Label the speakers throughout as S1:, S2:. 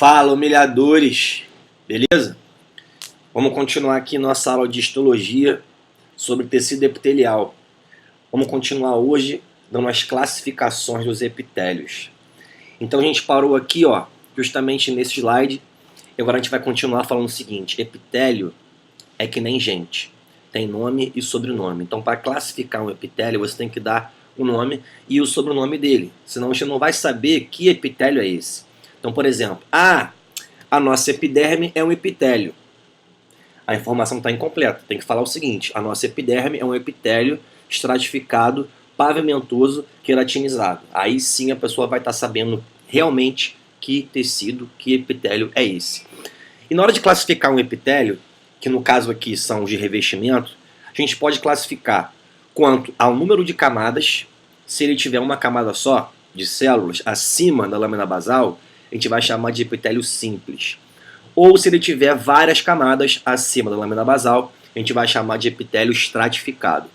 S1: Fala, humilhadores! Beleza? Vamos continuar aqui nossa aula de histologia sobre tecido epitelial. Vamos continuar hoje dando as classificações dos epitélios. Então a gente parou aqui, ó, justamente nesse slide, e agora a gente vai continuar falando o seguinte: epitélio é que nem gente, tem nome e sobrenome. Então, para classificar um epitélio, você tem que dar o nome e o sobrenome dele, senão você não vai saber que epitélio é esse. Então, por exemplo, a nossa epiderme é um epitélio. A informação está incompleta. Tem que falar o seguinte: a nossa epiderme é um epitélio estratificado, pavimentoso, queratinizado. Aí sim a pessoa vai estar sabendo realmente que tecido, que epitélio é esse. E na hora de classificar um epitélio, que no caso aqui são os de revestimento, a gente pode classificar quanto ao número de camadas. Se ele tiver uma camada só de células acima da lâmina basal, a gente vai chamar de epitélio simples. Ou se ele tiver várias camadas acima da lâmina basal, a gente vai chamar de epitélio estratificado.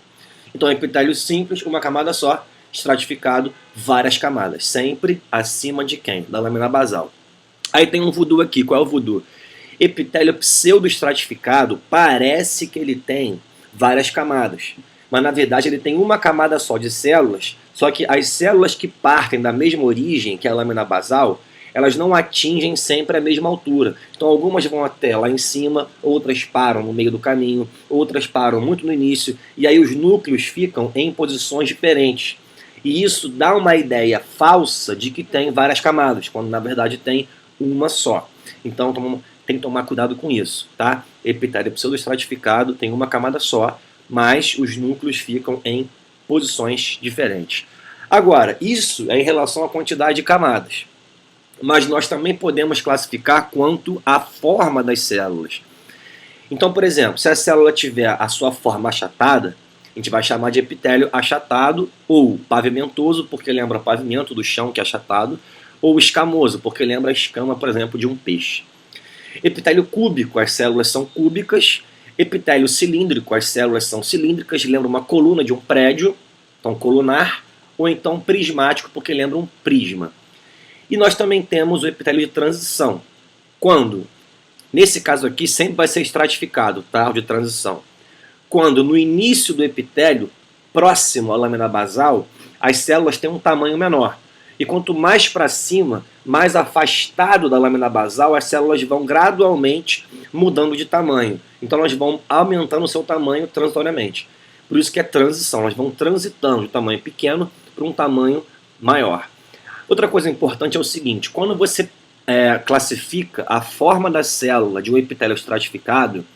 S1: Então, epitélio simples, uma camada só, estratificado, várias camadas. Sempre acima de quem? Da lâmina basal. Aí tem um voodoo aqui. Qual é o voodoo? Epitélio pseudoestratificado parece que ele tem várias camadas, mas na verdade ele tem uma camada só de células, só que as células que partem da mesma origem, que é a lâmina basal, elas não atingem sempre a mesma altura. Então algumas vão até lá em cima, outras param no meio do caminho, outras param muito no início, e aí os núcleos ficam em posições diferentes. E isso dá uma ideia falsa de que tem várias camadas, quando na verdade tem uma só. Então tem que tomar cuidado com isso, tá? Epitélio pseudoestratificado tem uma camada só, mas os núcleos ficam em posições diferentes. Agora, isso é em relação à quantidade de camadas. Mas nós também podemos classificar quanto à forma das células. Então, por exemplo, se a célula tiver a sua forma achatada, a gente vai chamar de epitélio achatado, ou pavimentoso, porque lembra o pavimento do chão, que é achatado, ou escamoso, porque lembra a escama, por exemplo, de um peixe. Epitélio cúbico, as células são cúbicas. Epitélio cilíndrico, as células são cilíndricas, lembra uma coluna de um prédio, então colunar, ou então prismático, porque lembra um prisma. E nós também temos o epitélio de transição. Quando? Nesse caso aqui sempre vai ser estratificado, tá? O de transição. Quando no início do epitélio, próximo à lâmina basal, as células têm um tamanho menor. E quanto mais para cima, mais afastado da lâmina basal, as células vão gradualmente mudando de tamanho. Então elas vão aumentando o seu tamanho transitoriamente. Por isso que é transição, elas vão transitando de tamanho pequeno para um tamanho maior. Outra coisa importante é o seguinte: quando você classifica a forma da célula de um epitélio estratificado,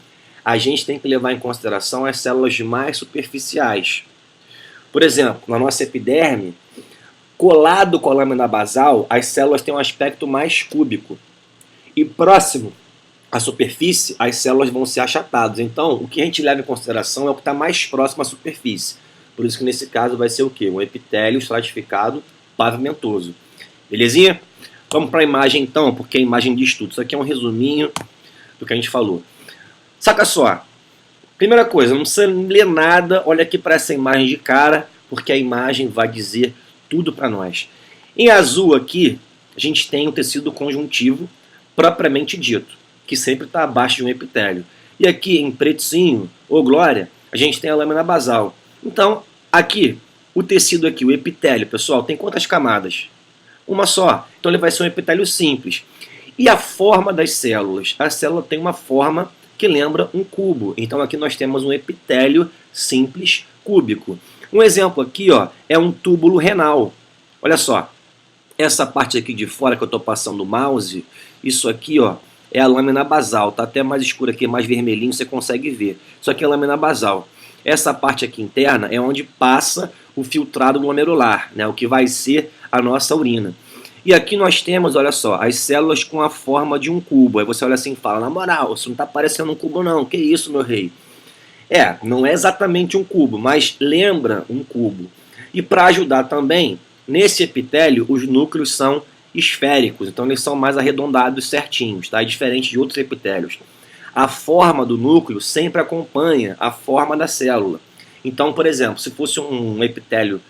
S1: a gente tem que levar em consideração as células mais superficiais. Por exemplo, na nossa epiderme, colado com a lâmina basal, as células têm um aspecto mais cúbico. E próximo à superfície, as células vão ser achatadas. Então, o que a gente leva em consideração é o que está mais próximo à superfície. Por isso que nesse caso vai ser o quê? Um epitélio estratificado pavimentoso. Belezinha? Vamos para a imagem então, porque a imagem diz tudo. Isso aqui é um resuminho do que a gente falou. Saca só. Primeira coisa, não precisa ler nada, olha aqui para essa imagem de cara, porque a imagem vai dizer tudo para nós. Em azul aqui, a gente tem o tecido conjuntivo propriamente dito, que sempre está abaixo de um epitélio. E aqui em pretinho, ou glória, a gente tem a lâmina basal. Então, aqui, o tecido aqui, o epitélio, pessoal, tem quantas camadas? Uma só. Então ele vai ser um epitélio simples. E a forma das células? A célula tem uma forma que lembra um cubo. Então aqui nós temos um epitélio simples cúbico. Um exemplo aqui, ó, é um túbulo renal. Olha só, essa parte aqui de fora que eu estou passando o mouse, isso aqui, ó, é a lâmina basal. Está até mais escuro aqui, mais vermelhinho, você consegue ver. Isso aqui é a lâmina basal. Essa parte aqui interna é onde passa o filtrado glomerular, né, o que vai ser a nossa urina. E aqui nós temos, olha só, as células com a forma de um cubo. Aí você olha assim e fala: na moral, isso não está parecendo um cubo não, que isso, meu rei? Não é exatamente um cubo, mas lembra um cubo. E para ajudar também, nesse epitélio os núcleos são esféricos, então eles são mais arredondados certinhos, tá? Diferente de outros epitélios. A forma do núcleo sempre acompanha a forma da célula. Então, por exemplo, se fosse um epitélio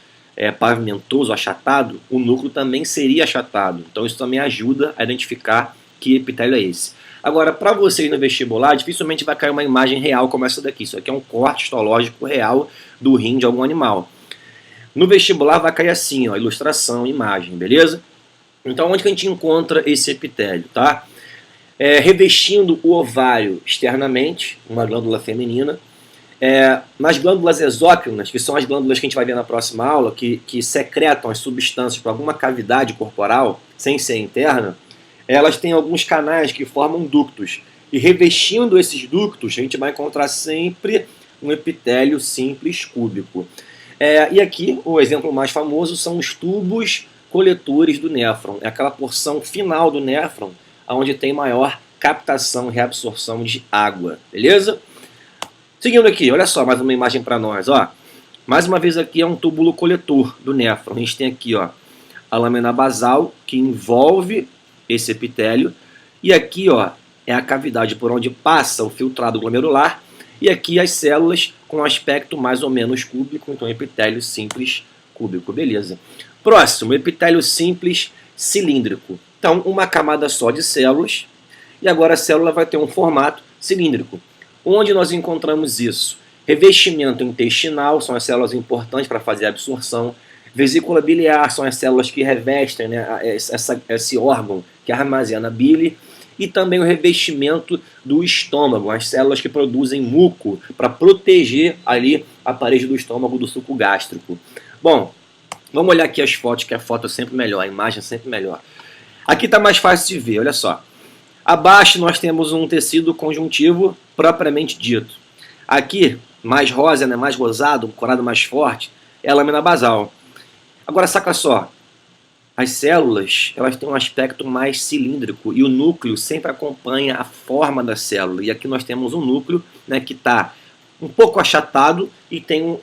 S1: pavimentoso, achatado, o núcleo também seria achatado. Então isso também ajuda a identificar que epitélio é esse. Agora, para vocês no vestibular, dificilmente vai cair uma imagem real como essa daqui. Isso aqui é um corte histológico real do rim de algum animal. No vestibular vai cair assim, ó, ilustração, imagem, beleza? Então, onde que a gente encontra esse epitélio, tá? Revestindo o ovário externamente, uma glândula feminina. Nas glândulas exócrinas, que são as glândulas que a gente vai ver na próxima aula, que secretam as substâncias para alguma cavidade corporal, sem ser interna, elas têm alguns canais que formam ductos. E revestindo esses ductos, a gente vai encontrar sempre um epitélio simples cúbico. E aqui, o exemplo mais famoso são os tubos coletores do néfron. É aquela porção final do néfron, onde tem maior captação e reabsorção de água. Beleza? Seguindo aqui, olha só, mais uma imagem para nós. Ó. Mais uma vez aqui é um túbulo coletor do néfron. A gente tem aqui ó, a lâmina basal, que envolve esse epitélio. E aqui ó, é a cavidade por onde passa o filtrado glomerular. E aqui as células com aspecto mais ou menos cúbico, então epitélio simples cúbico. Beleza. Próximo, epitélio simples cilíndrico. Então, uma camada só de células. E agora a célula vai ter um formato cilíndrico. Onde nós encontramos isso? Revestimento intestinal, são as células importantes para fazer a absorção. Vesícula biliar, são as células que revestem, né, esse órgão que armazena a bile. E também o revestimento do estômago, as células que produzem muco para proteger ali a parede do estômago do suco gástrico. Bom, vamos olhar aqui as fotos, que a foto é sempre melhor, a imagem é sempre melhor. Aqui está mais fácil de ver, olha só. Abaixo nós temos um tecido conjuntivo propriamente dito. Aqui, mais rosa, né, mais rosado, um corado mais forte, é a lâmina basal. Agora saca só, as células elas têm um aspecto mais cilíndrico e o núcleo sempre acompanha a forma da célula. E aqui nós temos um núcleo, né, que está um pouco achatado e tem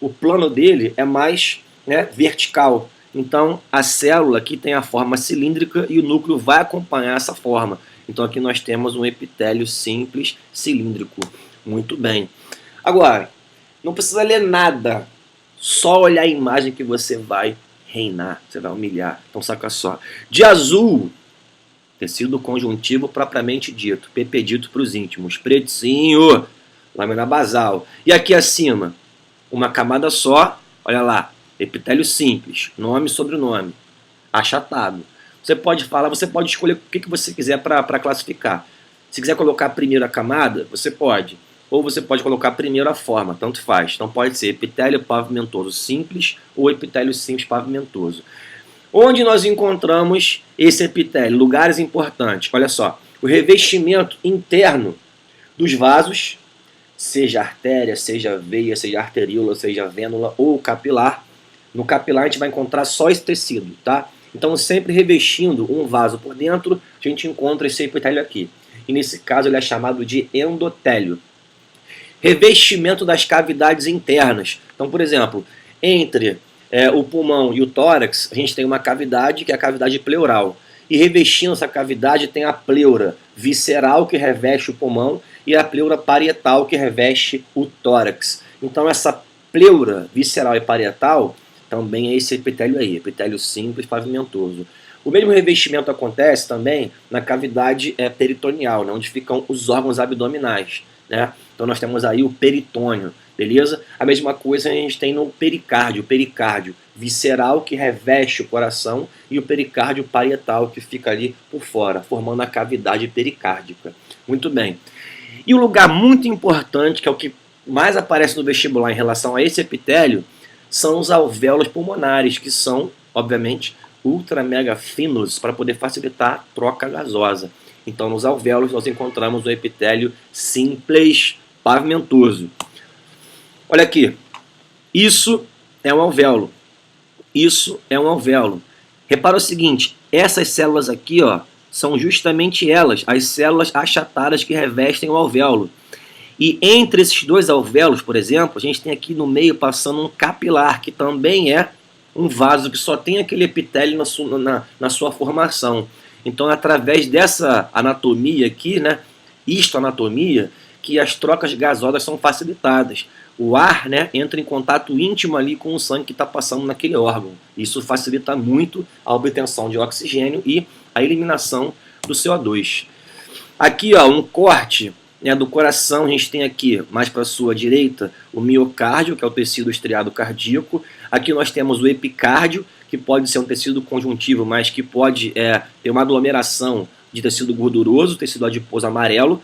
S1: o plano dele é mais, né, vertical. Então a célula aqui tem a forma cilíndrica e o núcleo vai acompanhar essa forma. Então aqui nós temos um epitélio simples cilíndrico. Muito bem. Agora, não precisa ler nada, só olhar a imagem que você vai reinar, você vai humilhar. Então saca só. De azul, tecido conjuntivo propriamente dito, PP dito para os íntimos. Pretinho, lâmina basal. E aqui acima, uma camada só, olha lá, epitélio simples, nome e sobrenome, achatado. Você pode falar, você pode escolher o que você quiser para classificar. Se quiser colocar a primeira camada, você pode. Ou você pode colocar primeiro a forma, tanto faz. Então pode ser epitélio pavimentoso simples ou epitélio simples pavimentoso. Onde nós encontramos esse epitélio? Lugares importantes. Olha só, o revestimento interno dos vasos, seja artéria, seja veia, seja arteríola, seja vênula ou capilar. No capilar a gente vai encontrar só esse tecido, tá? Então sempre revestindo um vaso por dentro, a gente encontra esse epitélio aqui. E nesse caso ele é chamado de endotélio. Revestimento das cavidades internas. Então, por exemplo, entre o pulmão e o tórax, a gente tem uma cavidade que é a cavidade pleural. E revestindo essa cavidade tem a pleura visceral que reveste o pulmão e a pleura parietal que reveste o tórax. Então essa pleura visceral e parietal também é esse epitélio aí, epitélio simples pavimentoso. O mesmo revestimento acontece também na cavidade peritoneal, né, onde ficam os órgãos abdominais, né? Então nós temos aí o peritônio, beleza? A mesma coisa a gente tem no pericárdio, o pericárdio visceral que reveste o coração e o pericárdio parietal que fica ali por fora, formando a cavidade pericárdica. Muito bem. E um lugar muito importante, que é o que mais aparece no vestibular em relação a esse epitélio, são os alvéolos pulmonares, que são, obviamente, ultra mega finos para poder facilitar a troca gasosa. Então, nos alvéolos nós encontramos o epitélio simples pavimentoso. Olha aqui, isso é um alvéolo. Isso é um alvéolo. Repara o seguinte, essas células aqui, ó, são justamente elas, as células achatadas que revestem o alvéolo. E entre esses dois alvéolos, por exemplo, a gente tem aqui no meio passando um capilar, que também é um vaso que só tem aquele epitélio na sua formação. Então, através dessa anatomia aqui, né, histoanatomia, que as trocas gasosas são facilitadas. O ar, né, entra em contato íntimo ali com o sangue que está passando naquele órgão. Isso facilita muito a obtenção de oxigênio e a eliminação do CO2. Aqui, ó, um corte, né, do coração, a gente tem aqui, mais para a sua direita, o miocárdio, que é o tecido estriado cardíaco. Aqui nós temos o epicárdio, que pode ser um tecido conjuntivo, mas que pode ter uma aglomeração de tecido gorduroso, tecido adiposo amarelo.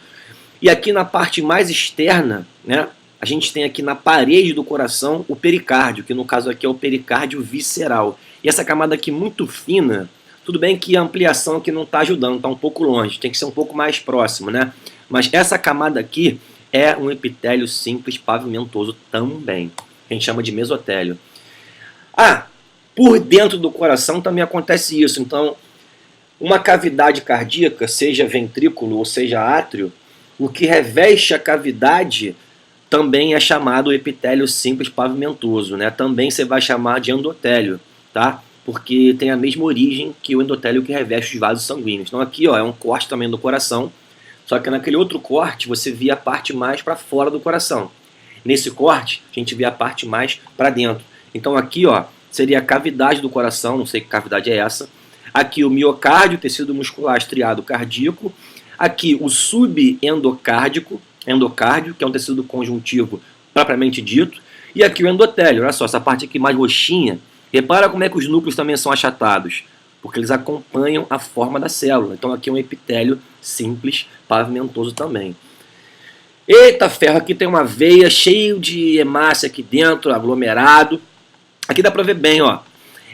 S1: E aqui na parte mais externa, né, a gente tem aqui na parede do coração o pericárdio, que no caso aqui é o pericárdio visceral. E essa camada aqui muito fina, tudo bem que a ampliação aqui não está ajudando, está um pouco longe, tem que ser um pouco mais próximo, né? Mas essa camada aqui é um epitélio simples pavimentoso também, que a gente chama de mesotélio. Ah, por dentro do coração também acontece isso. Então, uma cavidade cardíaca, seja ventrículo ou seja átrio, o que reveste a cavidade também é chamado epitélio simples pavimentoso, né? Também você vai chamar de endotélio, tá? Porque tem a mesma origem que o endotélio que reveste os vasos sanguíneos. Então aqui, ó, é um corte também do coração, só que naquele outro corte você via a parte mais para fora do coração. Nesse corte a gente vê a parte mais para dentro. Então aqui, ó, seria a cavidade do coração, não sei que cavidade é essa. Aqui o miocárdio, tecido muscular estriado cardíaco. Aqui o subendocárdio, que é um tecido conjuntivo propriamente dito. E aqui o endotélio, olha só, essa parte aqui mais roxinha. Repara como é que os núcleos também são achatados, porque eles acompanham a forma da célula. Então aqui é um epitélio simples, pavimentoso também. Eita ferro, aqui tem uma veia cheia de hemácia aqui dentro, aglomerado. Aqui dá para ver bem, ó.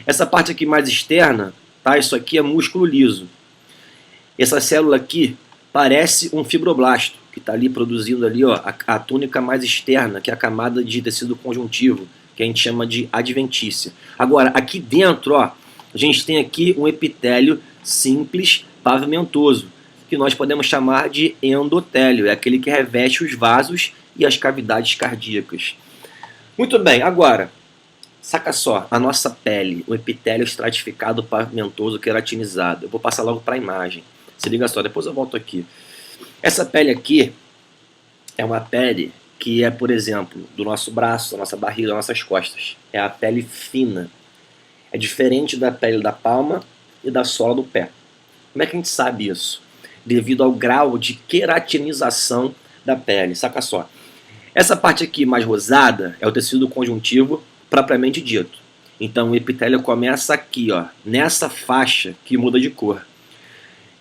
S1: Essa parte aqui mais externa, tá? Isso aqui é músculo liso. Essa célula aqui parece um fibroblasto, que está ali produzindo ali, ó, a túnica mais externa, que é a camada de tecido conjuntivo, que a gente chama de adventícia. Agora, aqui dentro, ó, a gente tem aqui um epitélio simples pavimentoso, que nós podemos chamar de endotélio, é aquele que reveste os vasos e as cavidades cardíacas. Muito bem, agora, saca só, a nossa pele, o epitélio estratificado pavimentoso queratinizado. Eu vou passar logo para a imagem. Se liga só, depois eu volto aqui. Essa pele aqui é uma pele que é, por exemplo, do nosso braço, da nossa barriga, das nossas costas. É a pele fina. É diferente da pele da palma e da sola do pé. Como é que a gente sabe isso? Devido ao grau de queratinização da pele. Saca só. Essa parte aqui mais rosada é o tecido conjuntivo propriamente dito. Então o epitélio começa aqui, ó, nessa faixa que muda de cor.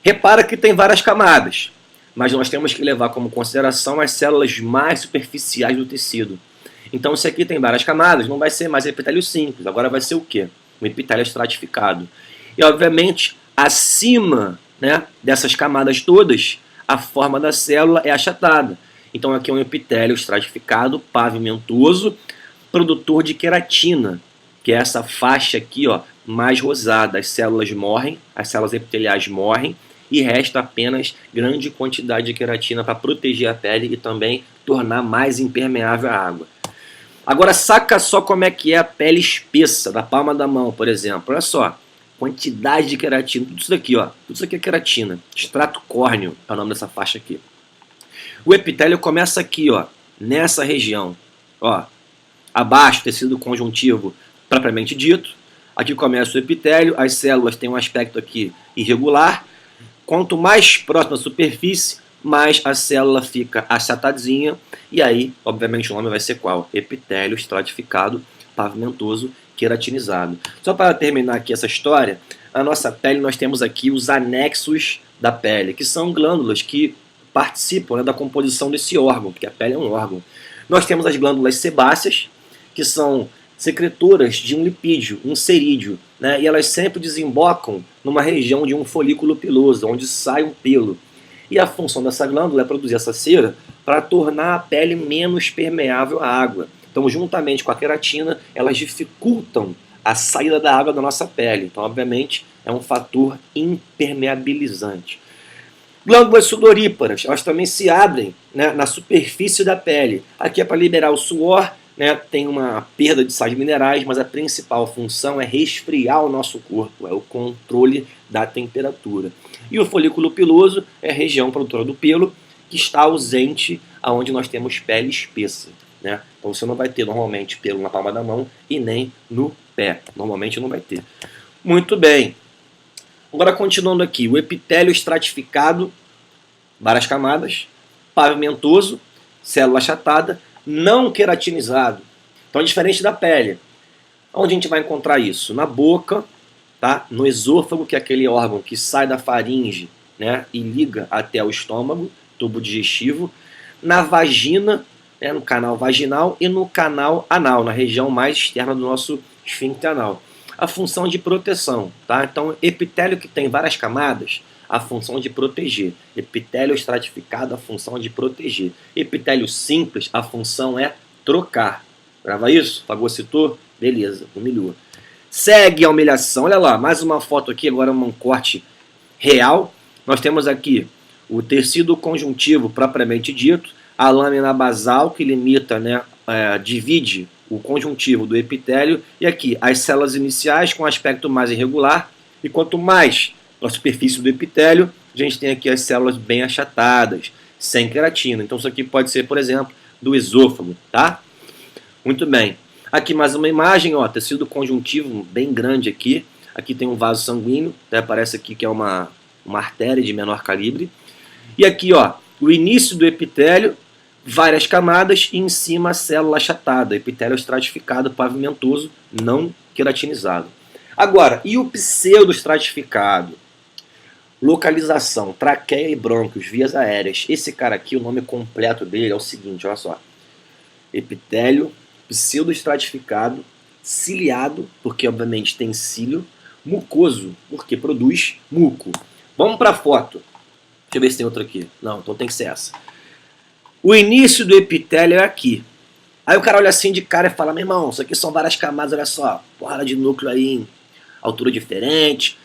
S1: Repara que tem várias camadas, mas nós temos que levar como consideração as células mais superficiais do tecido. Então se aqui tem várias camadas, não vai ser mais epitélio simples, agora vai ser o quê? Um epitélio estratificado. E obviamente, acima, né, dessas camadas todas, a forma da célula é achatada. Então aqui é um epitélio estratificado, pavimentoso, produtor de queratina, que é essa faixa aqui, ó, mais rosada. As células morrem, as células epiteliais morrem, e resta apenas grande quantidade de queratina para proteger a pele e também tornar mais impermeável à água. Agora saca só como é que é a pele espessa da palma da mão, por exemplo. Olha só, quantidade de queratina, tudo isso daqui, ó, tudo isso aqui é queratina. Extrato córneo é o nome dessa faixa aqui. O epitélio começa aqui, ó, nessa região, ó, abaixo, tecido conjuntivo propriamente dito. Aqui começa o epitélio, as células têm um aspecto aqui irregular. Quanto mais próximo à superfície, mais a célula fica achatadinha, e aí, obviamente, o nome vai ser qual? Epitélio estratificado, pavimentoso, queratinizado. Só para terminar aqui essa história, a nossa pele, nós temos aqui os anexos da pele, que são glândulas que participam, né, da composição desse órgão, porque a pele é um órgão. Nós temos as glândulas sebáceas, que são secretoras de um lipídio, um cerídeo, né? E elas sempre desembocam numa região de um folículo piloso, onde sai um pelo. E a função dessa glândula é produzir essa cera para tornar a pele menos permeável à água. Então, juntamente com a queratina, elas dificultam a saída da água da nossa pele. Então, obviamente, é um fator impermeabilizante. Glândulas sudoríparas, elas também se abrem, né, na superfície da pele. Aqui é para liberar o suor, né, tem uma perda de sais minerais, mas a principal função é resfriar o nosso corpo, é o controle da temperatura. E o folículo piloso é a região produtora do pelo, que está ausente aonde nós temos pele espessa, né? Então você não vai ter normalmente pelo na palma da mão e nem no pé, normalmente não vai ter. Muito bem. Agora continuando aqui, o epitélio estratificado, várias camadas, pavimentoso, célula achatada, não queratinizado. Então é diferente da pele. Onde a gente vai encontrar isso? Na boca, tá? No esôfago, que é aquele órgão que sai da faringe, né, e liga até o estômago, tubo digestivo. Na vagina, né, no canal vaginal, e no canal anal, na região mais externa do nosso esfíncter anal. A função de proteção, tá? Então, epitélio que tem várias camadas, a função de proteger. Epitélio estratificado, a função de proteger. Epitélio simples, a função é trocar. Grava isso? Fagocitou? Beleza, humilhou. Segue a humilhação. Olha lá, mais uma foto aqui, agora um corte real. Nós temos aqui o tecido conjuntivo propriamente dito, a lâmina basal que limita, né, divide o conjuntivo do epitélio, e aqui as células iniciais com aspecto mais irregular, e quanto mais na superfície do epitélio, a gente tem aqui as células bem achatadas, sem queratina. Então isso aqui pode ser, por exemplo, do esôfago, tá? Muito bem. Aqui mais uma imagem, ó, tecido conjuntivo bem grande aqui. Aqui tem um vaso sanguíneo, né, parece aqui que é uma artéria de menor calibre. E aqui, ó, o início do epitélio, várias camadas e em cima a célula achatada, epitélio estratificado, pavimentoso, não queratinizado. Agora, e o pseudoestratificado? Localização, traqueia e brônquios, vias aéreas. Esse cara aqui, o nome completo dele é o seguinte, olha só. Epitélio pseudoestratificado, ciliado, porque obviamente tem cílio, mucoso, porque produz muco. Vamos para a foto. Deixa eu ver se tem outra aqui. Não, então tem que ser essa. O início do epitélio é aqui. Aí o cara olha assim de cara e fala, meu irmão, isso aqui são várias camadas, olha só, porrada de núcleo aí em altura diferente.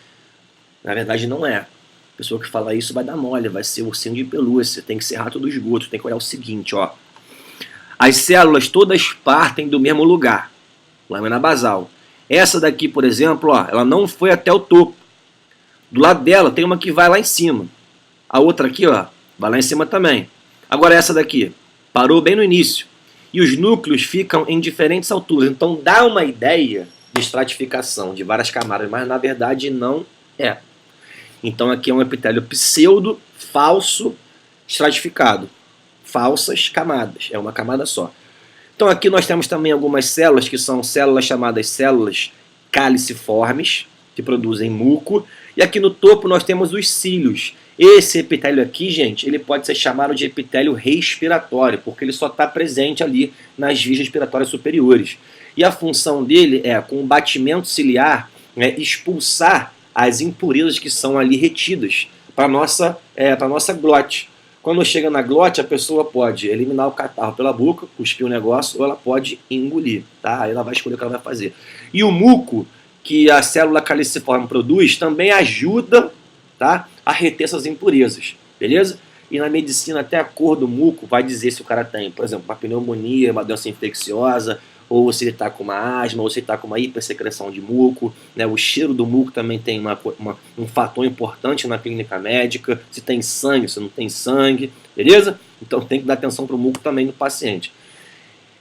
S1: Na verdade não é. A pessoa que fala isso vai dar mole, vai ser ursinho de pelúcia, tem que ser rato do esgoto, tem que olhar o seguinte, ó. As células todas partem do mesmo lugar, lâmina basal. Essa daqui, por exemplo, ó, ela não foi até o topo. Do lado dela tem uma que vai lá em cima. A outra aqui, ó, vai lá em cima também. Agora essa daqui, parou bem no início. E os núcleos ficam em diferentes alturas. Então dá uma ideia de estratificação de várias camadas, mas na verdade não é. Então aqui é um epitélio pseudo, falso, estratificado. Falsas camadas, é uma camada só. Então aqui nós temos também algumas células que são células chamadas células caliciformes, que produzem muco. E aqui no topo nós temos os cílios. Esse epitélio aqui, gente, ele pode ser chamado de epitélio respiratório, porque ele só está presente ali nas vias respiratórias superiores. E a função dele é, com o batimento ciliar, expulsar as impurezas que são ali retidas para a nossa glote. Quando chega na glote, a pessoa pode eliminar o catarro pela boca, cuspir o negócio, ou ela pode engolir, tá? Aí ela vai escolher o que ela vai fazer. E o muco que a célula caliciforme produz também ajuda, tá, a reter essas impurezas, beleza? E na medicina até a cor do muco vai dizer se o cara tem, por exemplo, uma pneumonia, uma doença infecciosa, ou se ele está com uma asma, ou se ele está com uma hipersecreção de muco, né? O cheiro do muco também tem um fator importante na clínica médica, se tem sangue, se não tem sangue, beleza? Então tem que dar atenção para o muco também no paciente.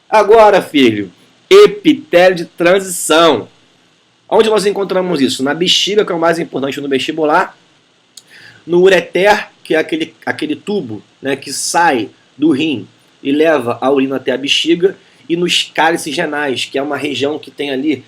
S1: Agora, filho, epitélio de transição. Onde nós encontramos isso? Na bexiga, que é o mais importante no vestibular, no ureter, que é aquele tubo, né, que sai do rim e leva a urina até a bexiga, e nos cálices renais, que é uma região que tem ali,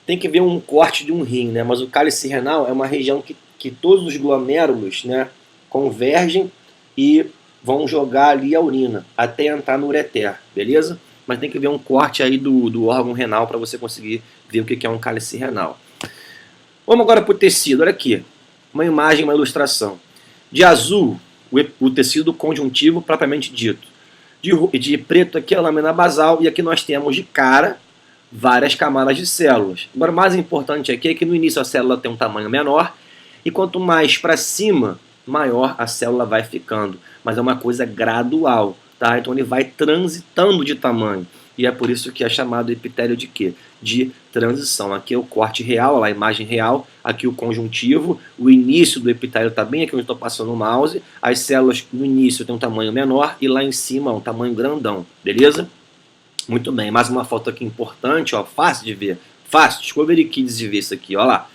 S1: tem que ver um corte de um rim, né, mas o cálice renal é uma região que todos os glomérulos, né, convergem e vão jogar ali a urina até entrar no ureter, beleza? Mas tem que ver um corte aí do órgão renal para você conseguir ver o que é um cálice renal. Vamos agora para o tecido, olha aqui, uma imagem, uma ilustração. De azul, o tecido conjuntivo propriamente dito. De preto aqui a lâmina basal, e aqui nós temos de cara várias camadas de células. Agora o mais importante aqui é que no início a célula tem um tamanho menor, e quanto mais para cima, maior a célula vai ficando. Mas é uma coisa gradual, tá? Então ele vai transitando de tamanho. E é por isso que é chamado epitélio de quê? De transição. Aqui é o corte real, a imagem real, aqui o conjuntivo, o início do epitélio está bem aqui onde estou passando o mouse, as células no início tem um tamanho menor e lá em cima um tamanho grandão, beleza? Muito bem, mais uma foto aqui importante, ó, fácil de ver, fácil, Discovery Kids de ver isso aqui, ó lá.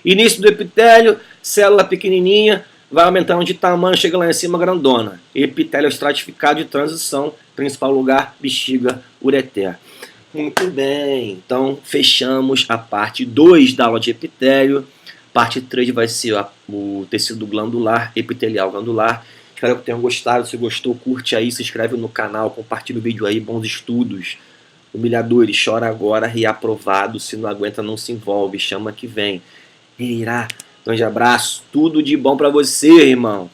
S1: Início do epitélio, célula pequenininha, vai aumentando de tamanho, chega lá em cima grandona. Epitélio estratificado de transição, principal lugar, bexiga, ureter. Muito bem, então fechamos a parte 2 da aula de epitélio. Parte 3 vai ser o tecido glandular, epitelial glandular. Espero que tenham gostado. Se gostou, curte aí, se inscreve no canal, compartilha o vídeo aí, bons estudos. Humilhadores, chora agora, reaprovado. Se não aguenta, não se envolve, chama que vem. Irá. Grande abraço, tudo de bom pra você, irmão.